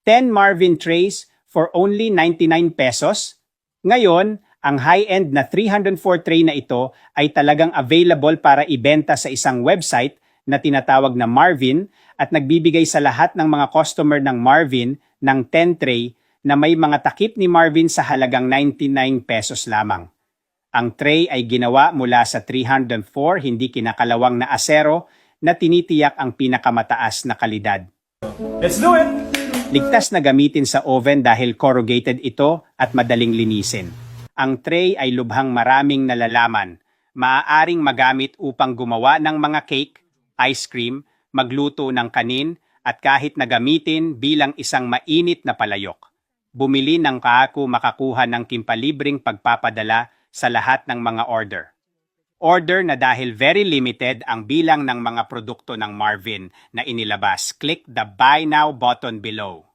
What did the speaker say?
10 Marvin trays for only 99 pesos. Ngayon, ang high-end na 304 tray na ito ay talagang available para ibenta sa isang website na tinatawag na Marvin at nagbibigay sa lahat ng mga customer ng Marvin ng 10 tray na may mga takip ni Marvin sa halagang 99 pesos lamang. Ang tray ay ginawa mula sa 304 hindi kinakalawang na asero na tinitiyak ang pinakamataas na kalidad. Let's do it! Ligtas na gamitin sa oven dahil corrugated ito at madaling linisin. Ang tray ay lubhang maraming nalalaman. Maaaring magamit upang gumawa ng mga cake, ice cream, magluto ng kanin, at kahit na gamitin bilang isang mainit na palayok. Bumili ng Kaaku makakuha ng kimpalibreng pagpapadala sa lahat ng mga order. Order na dahil very limited ang bilang ng mga produkto ng Marvin na inilabas. Click the Buy Now button below.